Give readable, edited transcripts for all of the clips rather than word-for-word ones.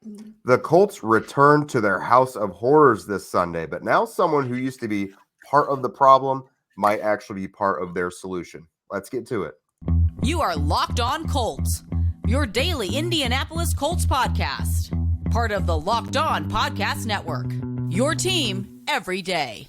The Colts returned to their house of horrors this Sunday, but now someone who used to be part of the problem might actually be part of their solution. Let's get to it. You are Locked On Colts, your daily Indianapolis Colts podcast. Part of the Locked On Podcast Network, your team every day.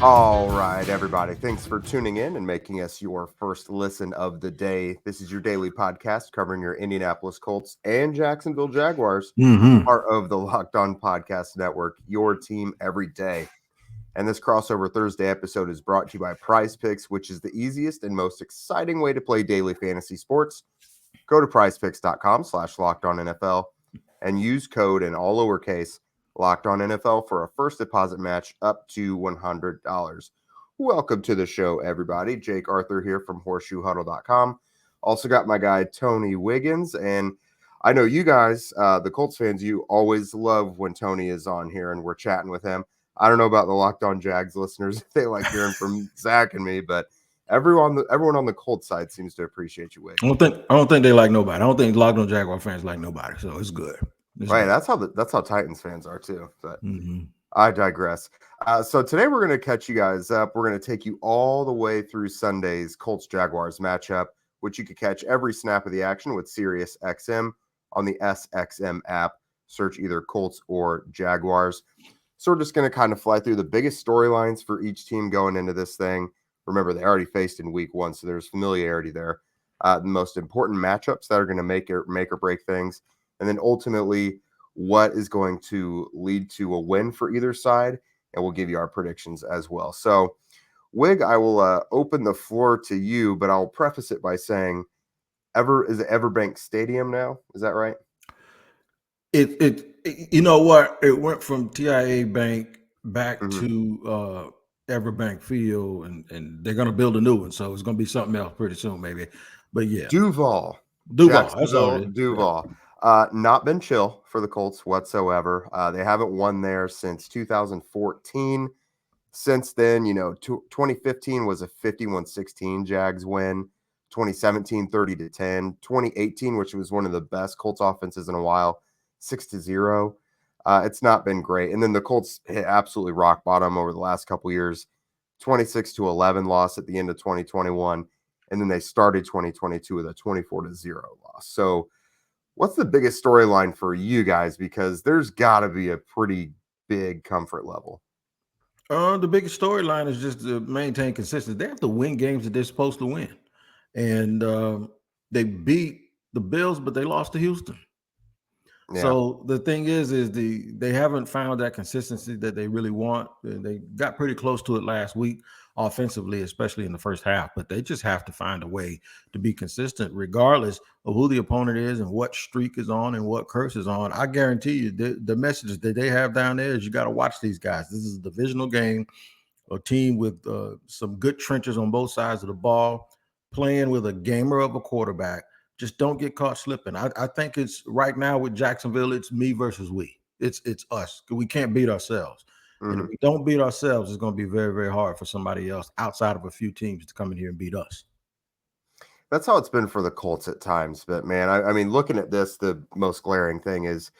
All right, everybody. Thanks for tuning in and making us your first listen of the day. This is your daily podcast covering your Indianapolis Colts and Jacksonville Jaguars, part of the Locked On Podcast Network, your team every day. And this crossover Thursday episode is brought to you by PrizePicks, which is the easiest and most exciting way to play daily fantasy sports. Go to prizepicks.com/LockedOnNFL and use code in all lowercase Locked On NFL for a first deposit match up to $100. Welcome to the show, everybody. Jake Arthur here from horseshoehuddle.com. Also got my guy, Tony Wiggins. And I know you guys, the Colts fans, you always love when Tony is on here and we're chatting with him. I don't know about the Locked On Jags listeners if they like hearing from Zach and me, but everyone on the Colts side seems to appreciate you, Wig. I don't think they like nobody. I don't think Locked On Jaguar fans like nobody. So it's good. Right, that's how Titans fans are too. But I digress. So today we're going to catch you guys up. We're going to take you all the way through Sunday's Colts Jaguars matchup, which you can catch every snap of the action with Sirius XM on the SXM app. Search either Colts or Jaguars. So we're just going to kind of fly through the biggest storylines for each team going into this thing. Remember, they already faced in week one, so there's familiarity there. The most important matchups that are going to make or break things. And then ultimately, what is going to lead to a win for either side, and we'll give you our predictions as well. So, Wig, I will open the floor to you, but I'll preface it by saying, is it Everbank Stadium now? Is that right? It you know what? It went from TIA Bank back to Everbank Field, and they're going to build a new one, so it's going to be something else pretty soon, maybe. But yeah, Duval. That's all it is. Duval. Yeah. Not been chill for the Colts whatsoever. They haven't won there since 2014. Since then, 2015 was a 51-16 Jags win. 2017, 30-10. 2018, which was one of the best Colts offenses in a while, 6-0. It's not been great. And then the Colts hit absolutely rock bottom over the last couple years. 26-11 loss at the end of 2021. And then they started 2022 with a 24-0 loss. So, what's the biggest storyline for you guys? Because there's got to be a pretty big comfort level. The biggest storyline is just to maintain consistency. They have to win games that they're supposed to win. And they beat the Bills, but they lost to Houston. Yeah. So the thing is they haven't found that consistency that they really want. They got pretty close to it last week offensively, especially in the first half, but they just have to find a way to be consistent regardless of who the opponent is and what streak is on and what curse is on. I guarantee you the messages that they have down there is you got to watch these guys. This is a divisional game, a team with some good trenches on both sides of the ball, playing with a gamer of a quarterback. Just don't get caught slipping. I think it's right now with Jacksonville, it's me versus we. It's us. We can't beat ourselves. And if we don't beat ourselves, it's going to be very, very hard for somebody else outside of a few teams to come in here and beat us. That's how it's been for the Colts at times. But, man, I mean, looking at this, the most glaring thing is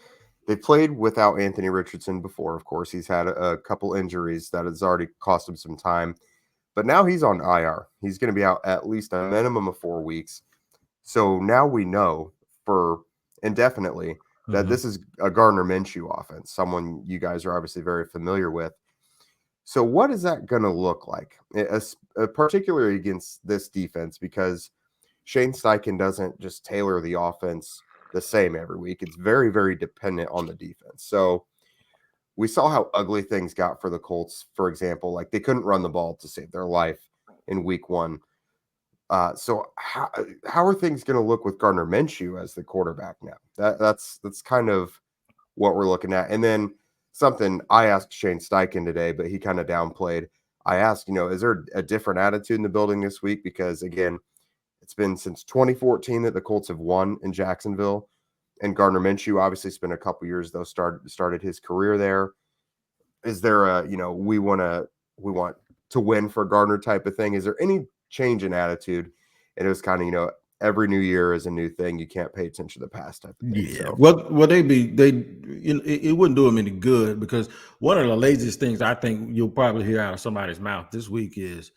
they played without Anthony Richardson before. Of course, he's had a couple injuries that has already cost him some time. But now he's on IR. He's going to be out at least a minimum of 4 weeks. So now we know for indefinitely that this is a Gardner Minshew offense, someone you guys are obviously very familiar with. So what is that going to look like, particularly against this defense? Because Shane Steichen doesn't just tailor the offense the same every week. It's very, very dependent on the defense. So we saw how ugly things got for the Colts, for example. Like they couldn't run the ball to save their life in week one. So how are things going to look with Gardner Minshew as the quarterback now? That's kind of what we're looking at. And then something I asked Shane Steichen today, but he kind of downplayed. I asked, is there a different attitude in the building this week? Because again, it's been since 2014 that the Colts have won in Jacksonville. And Gardner Minshew obviously spent a couple years though, started his career there. Is there a, we want to win for Gardner type of thing? Is there any change in attitude? And it was kind of, every new year is a new thing. You can't pay attention to the past type of thing. Yeah. So. Well, it wouldn't do them any good, because one of the laziest things I think you'll probably hear out of somebody's mouth this week is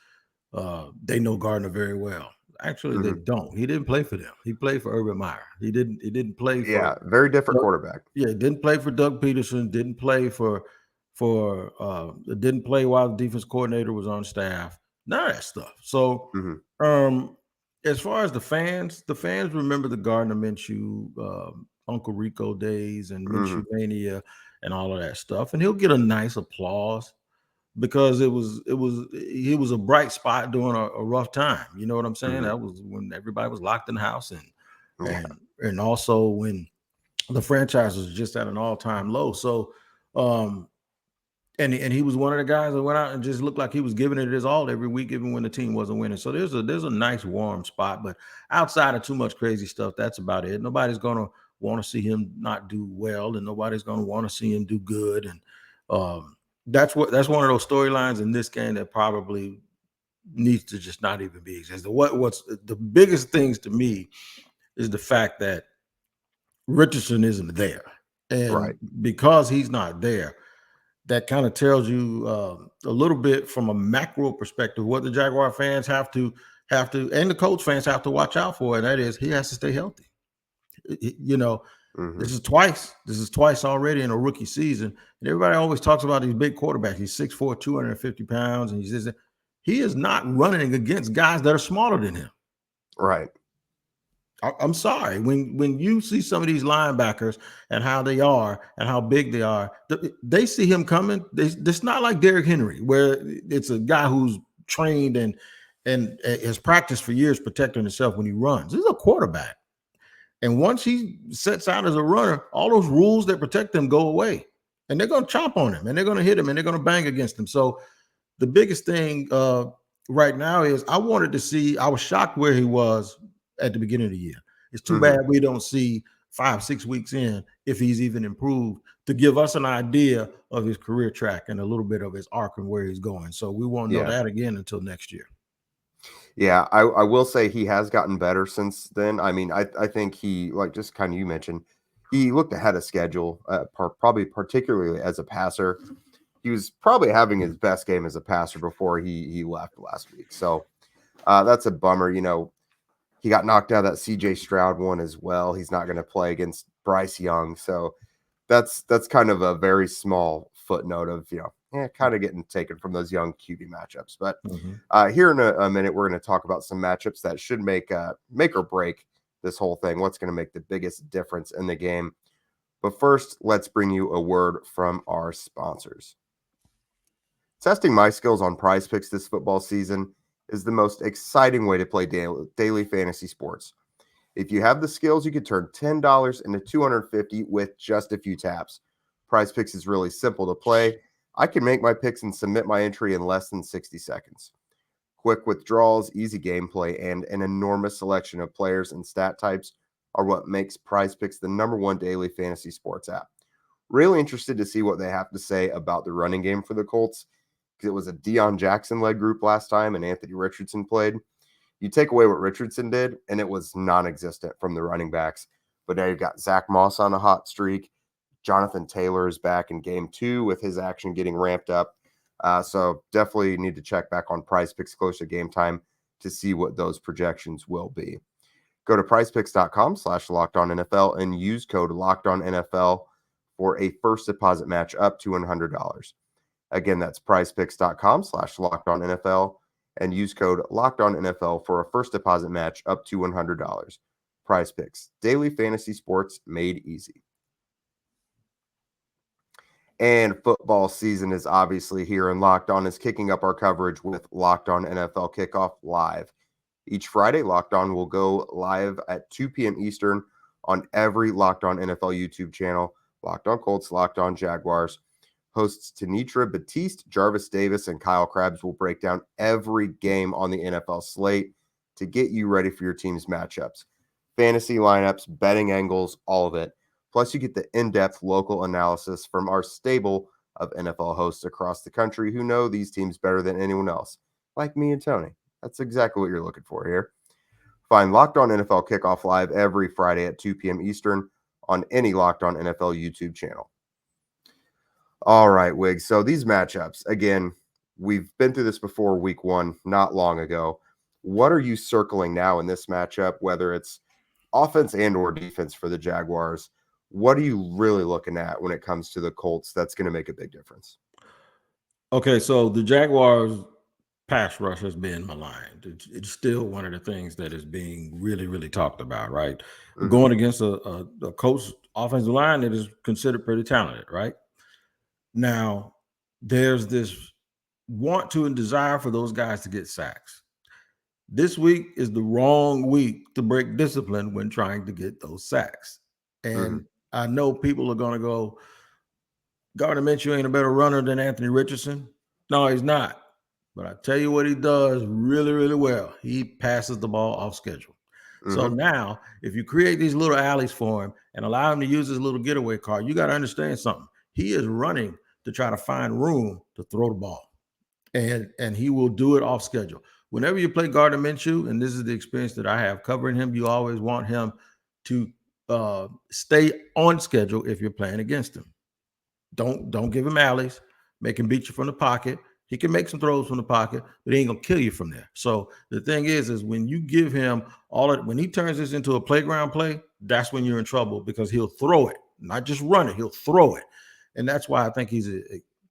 they know Gardner very well. Actually, they don't. He didn't play for them. He played for Urban Meyer. He didn't play for very different quarterback. Yeah, didn't play for Doug Peterson, didn't play didn't play while the defense coordinator was on staff. None of that stuff. So as far as the fans remember the Gardner Minshew, Uncle Rico days and Minshew Mania and all of that stuff. And he'll get a nice applause because he was a bright spot during a rough time. You know what I'm saying? That was when everybody was locked in the house, and also when the franchise was just at an all-time low. So and he was one of the guys that went out and just looked like he was giving it his all every week, even when the team wasn't winning. So there's a nice warm spot, but outside of too much crazy stuff, that's about it. Nobody's gonna want to see him not do well, and nobody's gonna want to see him do good. And that's one of those storylines in this game that probably needs to just not even be existed. What's the biggest things to me is the fact that Richardson isn't there, and because he's not there, that kind of tells you a little bit from a macro perspective what the Jaguar fans have to, and the Colts fans have to watch out for, and that is he has to stay healthy. This is twice already in a rookie season, and everybody always talks about these big quarterbacks. He's 6'4", 250 pounds, and he is not running against guys that are smaller than him. Right. I'm sorry. When you see some of these linebackers and how they are and how big they are, they see him coming. It's not like Derrick Henry, where it's a guy who's trained and has practiced for years protecting himself when he runs. This is a quarterback. And once he sets out as a runner, all those rules that protect him go away. And they're going to chomp on him, and they're going to hit him, and they're going to bang against him. So the biggest thing right now is I was shocked where he was at the beginning of the year. It's too bad we don't see 5-6 weeks in, if he's even improved, to give us an idea of his career track and a little bit of his arc and where he's going. So we won't know that again until next year. Yeah, I will say he has gotten better since then. I mean, I think he, like just kind of you mentioned, he looked ahead of schedule, probably particularly as a passer. He was probably having his best game as a passer before he left last week. So that's a bummer. He got knocked out of that CJ Stroud one as well. He's not going to play against Bryce Young. So that's kind of a very small footnote of, kind of getting taken from those young QB matchups. But here in a minute, we're going to talk about some matchups that should make or break this whole thing. What's going to make the biggest difference in the game. But first, let's bring you a word from our sponsors. Testing my skills on PrizePicks this football season is the most exciting way to play daily fantasy sports. If you have the skills, you could turn $10 into $250 with just a few taps. PrizePicks is really simple to play. I can make my picks and submit my entry in less than 60 seconds. Quick withdrawals, easy gameplay, and an enormous selection of players and stat types are what makes PrizePicks the #1 daily fantasy sports app. Really interested to see what they have to say about the running game for the Colts. It was a Deion Jackson-led group last time, and Anthony Richardson played. You take away what Richardson did, and it was non-existent from the running backs. But now you've got Zach Moss on a hot streak. Jonathan Taylor is back in game 2 with his action getting ramped up. So definitely need to check back on PrizePicks close to game time to see what those projections will be. Go to prizepicks.com/LockedOnNFL and use code LockedOnNFL for a first deposit match up to $100. Again, that's prizepicks.com/LockedOnNFL and use code LockedOnNFL for a first deposit match up to $100. PrizePicks, daily fantasy sports made easy. And football season is obviously here, and Locked On is kicking up our coverage with Locked On NFL Kickoff Live. Each Friday, Locked On will go live at 2 p.m. Eastern on every Locked On NFL YouTube channel. Locked On Colts, Locked On Jaguars. Hosts Tanitra Batiste, Jarvis Davis, and Kyle Krabs will break down every game on the NFL slate to get you ready for your team's matchups. fantasy lineups, betting angles, all of it. Plus, you get the in-depth local analysis from our stable of NFL hosts across the country who know these teams better than anyone else, like me and Tony. That's exactly what you're looking for here. Find Locked On NFL Kickoff live every Friday at 2 p.m. Eastern on any Locked On NFL YouTube channel. All right, Wig. So these matchups, again, we've been through this before week one, not long ago. What are you circling now in this matchup, whether it's offense and or defense for the Jaguars? What are you really looking at when it comes to the Colts that's going to make a big difference? Okay, so the Jaguars pass rush has been maligned. It's still one of the things that is being really, really talked about, right? Going against a Colts offensive line that is considered pretty talented, right? Now, there's this want to and desire for those guys to get sacks. This week is the wrong week to break discipline when trying to get those sacks. And I know people are going to go, Gardner Minshew ain't a better runner than Anthony Richardson. No, he's not. But I tell you what he does really, really well. He passes the ball off schedule. So now, if you create these little alleys for him and allow him to use his little getaway car, you got to understand something. He is running to try to find room to throw the ball. And he will do it off schedule. Whenever you play Gardner Minshew, and this is the experience that I have covering him, you always want him to stay on schedule if you're playing against him. Don't give him alleys. Make him beat you from the pocket. He can make some throws from the pocket, but he ain't gonna kill you from there. So the thing is when you give him when he turns this into a playground play, that's when you're in trouble because he'll throw it, not just run it. He'll throw it, and that's why I think he's a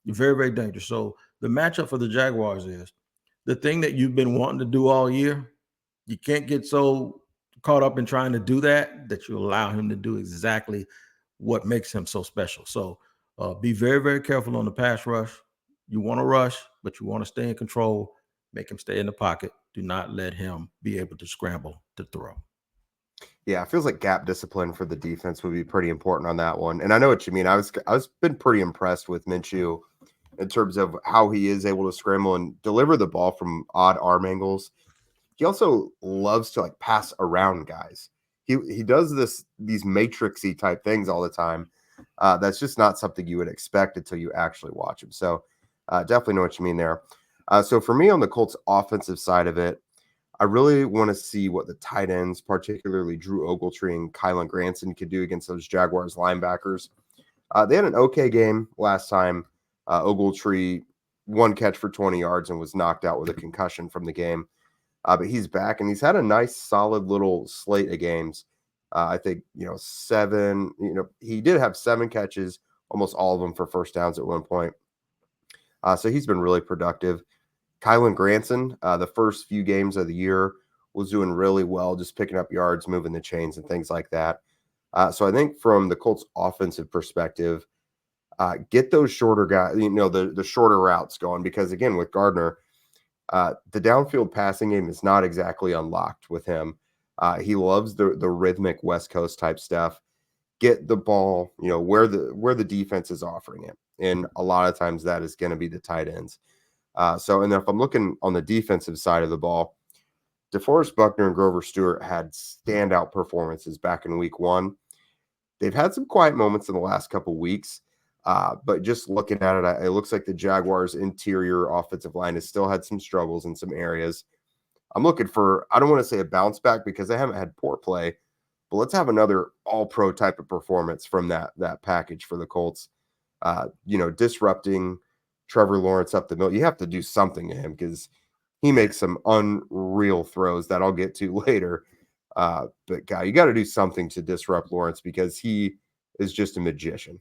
very, very dangerous. So the matchup for the Jaguars is the thing that you've been wanting to do all year. You can't get so caught up in trying to do that you allow him to do exactly what makes him so special. So be very, very careful on the pass rush. You want to rush, but you want to stay in control. Make him stay in the pocket. Do not let him be able to scramble to throw. Yeah, it feels like gap discipline for the defense would be pretty important on that one. And I know what you mean. I was been pretty impressed with Minshew in terms of how he is able to scramble and deliver the ball from odd arm angles. He also loves to like pass around guys. He does these matrixy type things all the time. That's just not something you would expect until you actually watch him. So definitely know what you mean there. So for me on the Colts offensive side of it, I really want to see what the tight ends, particularly Drew Ogletree and Kylan Granson, could do against those Jaguars linebackers. They had an okay game last time. Ogletree, one catch for 20 yards and was knocked out with a concussion from the game. But he's back, and he's had a nice, solid little slate of games. I think, seven, he did have 7 catches, almost all of them for first downs at one point. So he's been really productive. Kylan Granson, the first few games of the year, was doing really well, just picking up yards, moving the chains, and things like that. So I think from the Colts' offensive perspective, get those shorter guys, the shorter routes going, because again, with Gardner, the downfield passing game is not exactly unlocked with him. He loves the rhythmic West Coast type stuff. Get the ball, where the defense is offering it. And a lot of times that is going to be the tight ends. And if I'm looking on the defensive side of the ball, DeForest Buckner and Grover Stewart had standout performances back in week one. They've had some quiet moments in the last couple weeks, but just looking at it, it looks like the Jaguars' interior offensive line has still had some struggles in some areas. I'm looking for, I don't want to say a bounce back because they haven't had poor play, but let's have another all-pro type of performance from that package for the Colts. Disrupting Trevor Lawrence up the middle. You have to do something to him because he makes some unreal throws that I'll get to later. But guy, you got to do something to disrupt Lawrence because he is just a magician.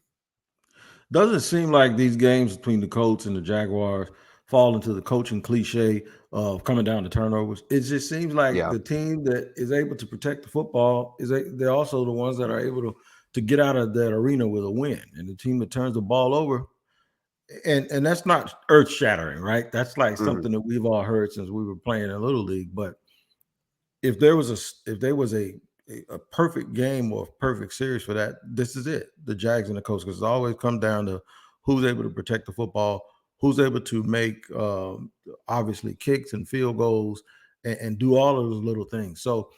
Doesn't it seem like these games between the Colts and the Jaguars fall into the coaching cliche of coming down to turnovers? It just seems like the team that is able to protect the football they're also the ones that are able to get out of that arena with a win. And the team that turns the ball over, and that's not earth shattering, right? That's like something that we've all heard since we were playing in Little League. But if there was a perfect game or a perfect series for that, this is it. The Jags and the Colts, because it always comes down to who's able to protect the football, who's able to make obviously kicks and field goals and do all of those little things. So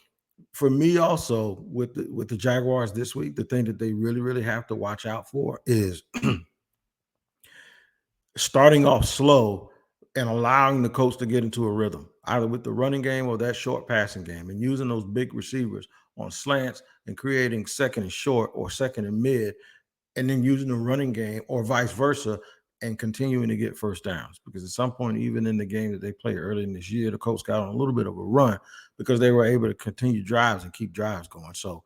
for me also with the Jaguars this week, the thing that they really, really have to watch out for is starting off slow and allowing the coach to get into a rhythm, either with the running game or that short passing game, and using those big receivers on slants and creating second and short or second and mid, and then using the running game or vice versa and continuing to get first downs. Because at some point, even in the game that they played early in this year, the Colts got on a little bit of a run because they were able to continue drives and keep drives going. So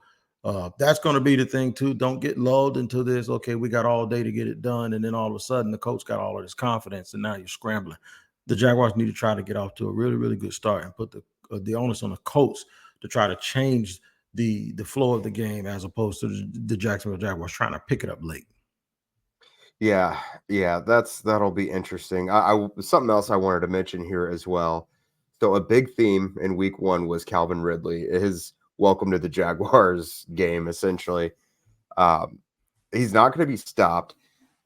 that's going to be the thing too. Don't get lulled into this. Okay, we got all day to get it done, and then all of a sudden the coach got all of this confidence, and now you're scrambling. The Jaguars need to try to get off to a really, really good start and put the onus on the coach to try to change the flow of the game as opposed to the Jacksonville Jaguars trying to pick it up late. Yeah, that'll be interesting. I something else I wanted to mention here as well. So a big theme in week 1 was Calvin Ridley, his welcome to the Jaguars game, essentially. He's not going to be stopped.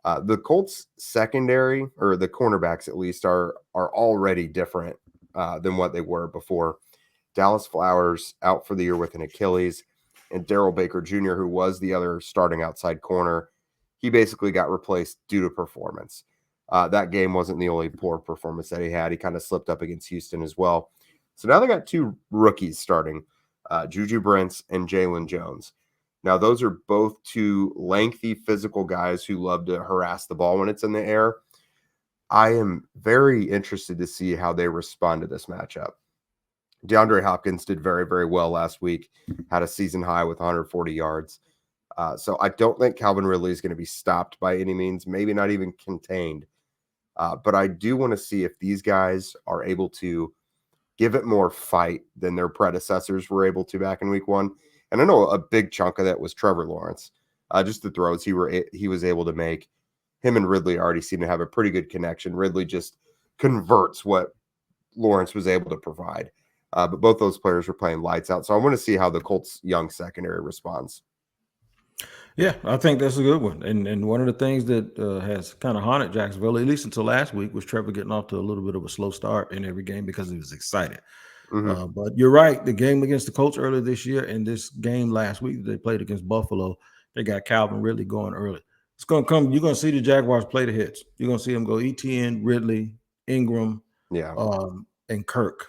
The Colts secondary, or the cornerbacks at least, are already different than what they were before. Dallas Flowers out for the year with an Achilles, and Darrell Baker Jr., who was the other starting outside corner, he basically got replaced due to performance. That game wasn't the only poor performance that he had. He kind of slipped up against Houston as well. So now they got 2 rookies starting, Juju Brents and Jalen Jones. Now, those are both 2 lengthy, physical guys who love to harass the ball when it's in the air. I am very interested to see how they respond to this matchup. DeAndre Hopkins did very, very well last week, had a season high with 140 yards. So I don't think Calvin Ridley is going to be stopped by any means, maybe not even contained. But I do want to see if these guys are able to give it more fight than their predecessors were able to back in week 1. And I know a big chunk of that was Trevor Lawrence. Just the throws he was able to make. Him and Ridley already seem to have a pretty good connection. Ridley just converts what Lawrence was able to provide. But both those players were playing lights out. So I want to see how the Colts' young secondary responds. Yeah, I think that's a good one. And one of the things that has kind of haunted Jacksonville, at least until last week, was Trevor getting off to a little bit of a slow start in every game because he was excited. Mm-hmm. But you're right. The game against the Colts earlier this year and this game last week they played against Buffalo, they got Calvin Ridley going early. It's going to come. You're going to see the Jaguars play the hits. You're going to see them go ETN, Ridley, Ingram, and Kirk.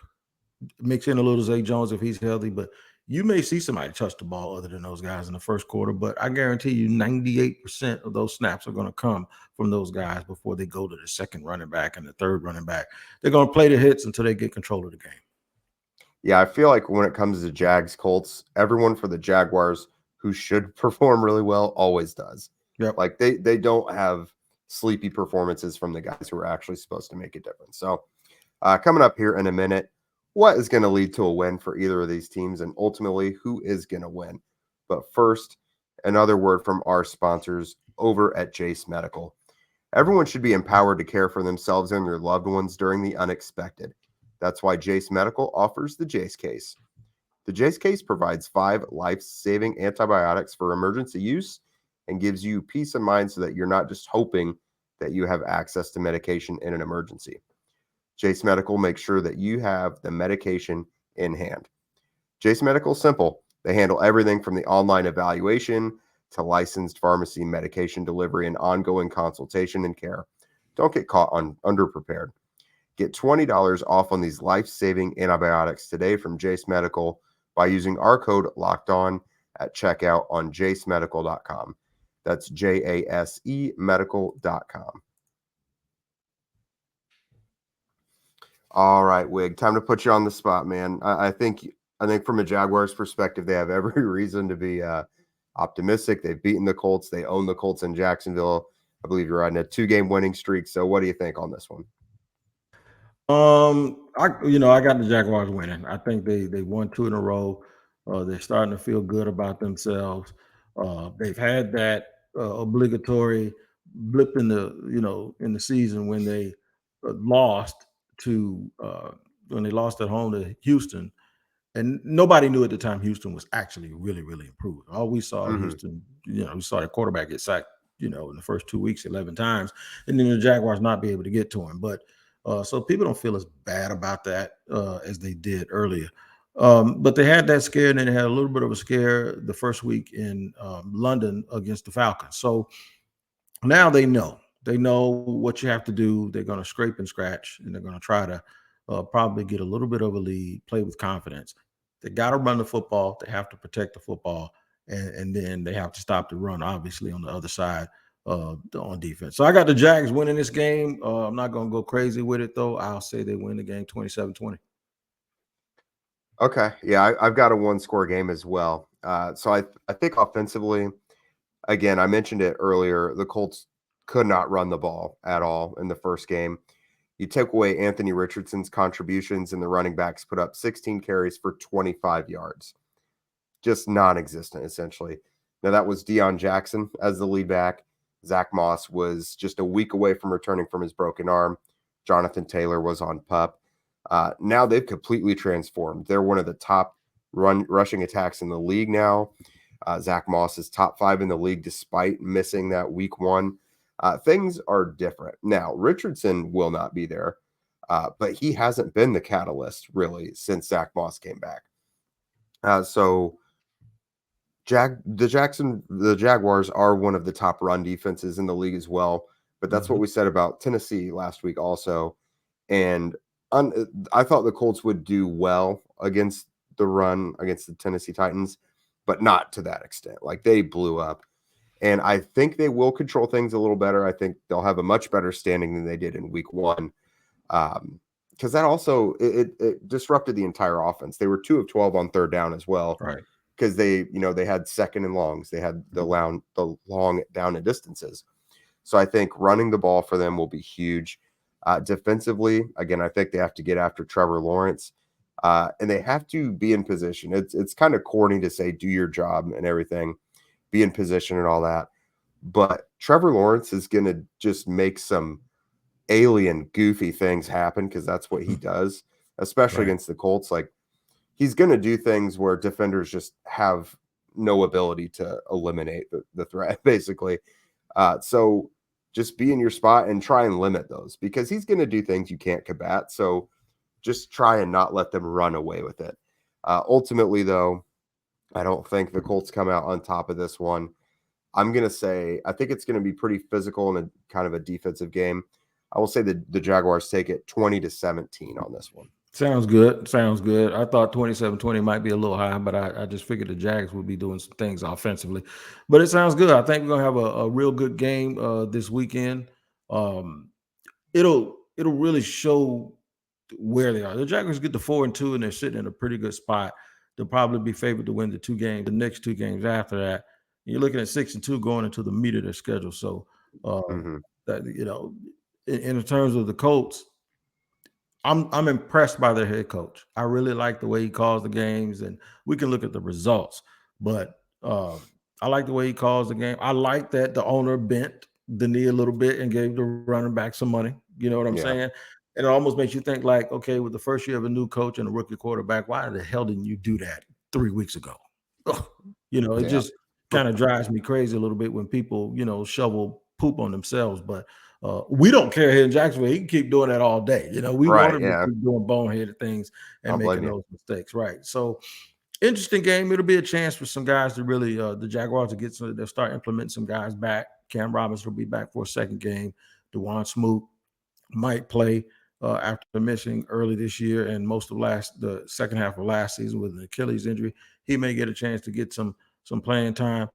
Mix in a little Zay Jones if he's healthy, but you may see somebody touch the ball other than those guys in the first quarter, but I guarantee you 98% of those snaps are going to come from those guys before they go to the second running back and the third running back. They're going to play the hits until they get control of the game. Yeah, I feel like when it comes to Jags Colts, everyone for the Jaguars who should perform really well always does. Yep. Like they don't have sleepy performances from the guys who are actually supposed to make a difference. So coming up here in a minute, what is going to lead to a win for either of these teams, and ultimately who is going to win? But first, another word from our sponsors over at JACE Medical. Everyone should be empowered to care for themselves and their loved ones during the unexpected. That's why JACE Medical offers the JACE case. The JACE case provides 5 life-saving antibiotics for emergency use and gives you peace of mind so that you're not just hoping that you have access to medication in an emergency. JACE Medical makes sure that you have the medication in hand. JACE Medical is simple. They handle everything from the online evaluation to licensed pharmacy medication delivery and ongoing consultation and care. Don't get caught underprepared. Get $20 off on these life-saving antibiotics today from JACE Medical by using our code LOCKEDON at checkout on jacemedical.com. That's JASE medical.com. All right, Wig, time to put you on the spot, man. I think from a Jaguars perspective, they have every reason to be optimistic. They've beaten the Colts. They own the Colts in Jacksonville. I believe you're riding a 2-game winning streak. So what do you think on this one? I got the Jaguars winning. I think they won 2 in a row. They're starting to feel good about themselves. They've had that obligatory blip in the season when they lost at home to Houston, and nobody knew at the time Houston was actually really, really improved. All we saw Houston, we saw the quarterback get sacked, in the first 2 weeks 11 times, and then the Jaguars not be able to get to him. But so people don't feel as bad about that as they did earlier. But they had that scare, and then they had a little bit of a scare the first week in London against the Falcons. So now they know what you have to do. They're going to scrape and scratch, and they're going to try to probably get a little bit of a lead, play with confidence. They got to run the football. They have to protect the football, and then they have to stop the run, obviously, on the other side on defense. So I got the Jags winning this game. I'm not going to go crazy with it, though. I'll say they win the game 27-20. Okay. Yeah, I've got a one-score game as well. So I think offensively, again, I mentioned it earlier, the Colts could not run the ball at all in the first game. You took away Anthony Richardson's contributions, and the running backs put up 16 carries for 25 yards. Just non-existent, essentially. Now, that was Deion Jackson as the lead back. Zach Moss was just a week away from returning from his broken arm. Jonathan Taylor was on PUP. Now they've completely transformed. They're one of the top rushing attacks in the league now. Zach Moss is top 5 in the league despite missing that week 1. Things are different. Now, Richardson will not be there, but he hasn't been the catalyst really since Zach Moss came back. So the Jaguars are one of the top run defenses in the league as well, but that's what we said about Tennessee last week also. And I thought the Colts would do well against the run against the Tennessee Titans, but not to that extent. Like, they blew up. And I think they will control things a little better. I think they'll have a much better standing than they did in week 1. Because that also it disrupted the entire offense. They were 2 of 12 on third down as well. Right. Because they had second and longs. They had the long down and distances. So I think running the ball for them will be huge. Defensively, again, I think they have to get after Trevor Lawrence. And they have to be in position. It's kind of corny to say do your job and everything, be in position and all that. But Trevor Lawrence is going to just make some alien, goofy things happen because that's what he does, especially against the Colts. Like, he's going to do things where defenders just have no ability to eliminate the threat, basically. So just be in your spot and try and limit those because he's going to do things you can't combat. So just try and not let them run away with it. Ultimately, though, I don't think the Colts come out on top of this one. I'm going to say I think it's going to be pretty physical and a kind of a defensive game. I will say that the Jaguars take it 20-17 on this one. Sounds good. I thought 27-20 might be a little high, but I just figured the Jags would be doing some things offensively. But it sounds good. I think we're going to have a real good game this weekend. It'll really show where they are. The Jaguars get to 4-2, and they're sitting in a pretty good spot. They'll probably be favored to win the next 2 games after that. You're looking at 6-2 going into the meat of their schedule. So, that in terms of the Colts, I'm impressed by their head coach. I really like the way he calls the games, and we can look at the results. But I like the way he calls the game. I like that the owner bent the knee a little bit and gave the running back some money. You know what I'm saying? And it almost makes you think like, okay, with the first year of a new coach and a rookie quarterback, why the hell didn't you do that 3 weeks ago? It just kind of drives me crazy a little bit when people, shovel poop on themselves. But we don't care here in Jacksonville. He can keep doing that all day. We want him to keep doing boneheaded things and making those mistakes. Right. So interesting game. It'll be a chance for some guys to really, the Jaguars to get they'll start implementing some guys back. Cam Robinson will be back for a second game. DeJuan Smoot might play after missing early this year and most of the second half of last season with an Achilles injury. He may get a chance to get some playing time.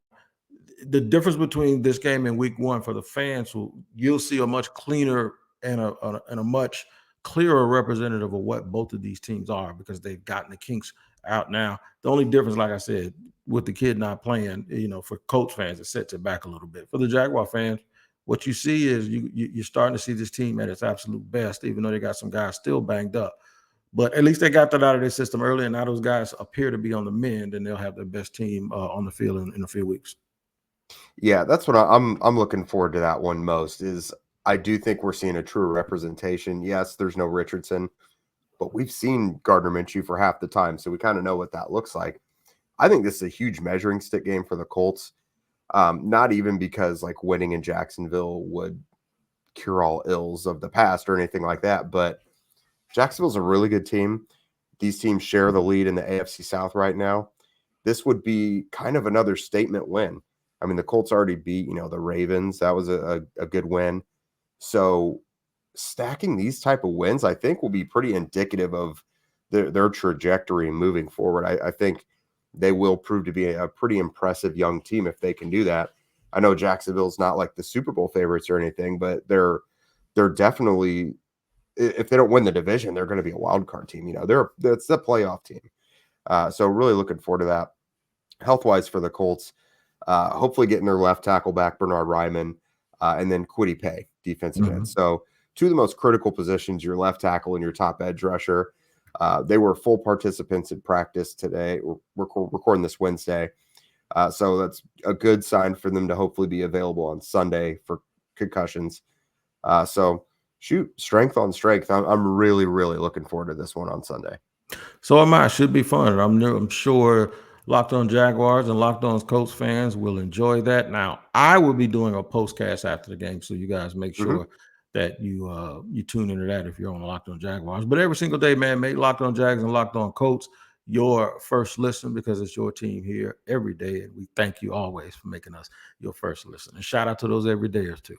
The difference between this game and week 1 for the fans, you'll see a much cleaner and a much clearer representative of what both of these teams are because they've gotten the kinks out now. The only difference, like I said, with the kid not playing, for Colts fans, it sets it back a little bit. For the Jaguar fans, what you see is you're starting to see this team at its absolute best, even though they got some guys still banged up. But at least they got that out of their system early, and now those guys appear to be on the mend, and they'll have their best team on the field in a few weeks. Yeah, that's what I'm looking forward to that one most is I do think we're seeing a true representation. Yes, there's no Richardson, but we've seen Gardner Minshew for half the time, so we kind of know what that looks like. I think this is a huge measuring stick game for the Colts. Not even because like winning in Jacksonville would cure all ills of the past or anything like that, but Jacksonville's a really good team. these teams share the lead in the AFC South right now. This would be kind of another statement win. I mean, the Colts already beat, the Ravens. That was a good win. So stacking these type of wins, I think, will be pretty indicative of their trajectory moving forward. I think they will prove to be a pretty impressive young team if they can do that. I know Jacksonville's not like the Super Bowl favorites or anything, but they're definitely, if they don't win the division, they're going to be a wild card team. It's the playoff team. So really looking forward to that. Health-wise for the Colts, hopefully getting their left tackle back, Bernard Ryman, and then Kwity Paye, defensive end. So two of the most critical positions, your left tackle and your top edge rusher. They were full participants in practice today. We're recording this Wednesday. So that's a good sign for them to hopefully be available on Sunday for concussions. So shoot, strength on strength. I'm really, really looking forward to this one on Sunday. So am I. Should be fun. I'm sure Locked On Jaguars and Locked On Colts fans will enjoy that. Now, I will be doing a postcast after the game, so you guys make sure that you tune into that if you're on Locked On Jaguars. But every single day, man, make Locked On Jags and Locked On Colts your first listen, because it's your team here every day, and we thank you always for making us your first listen. And shout out to those everydayers too.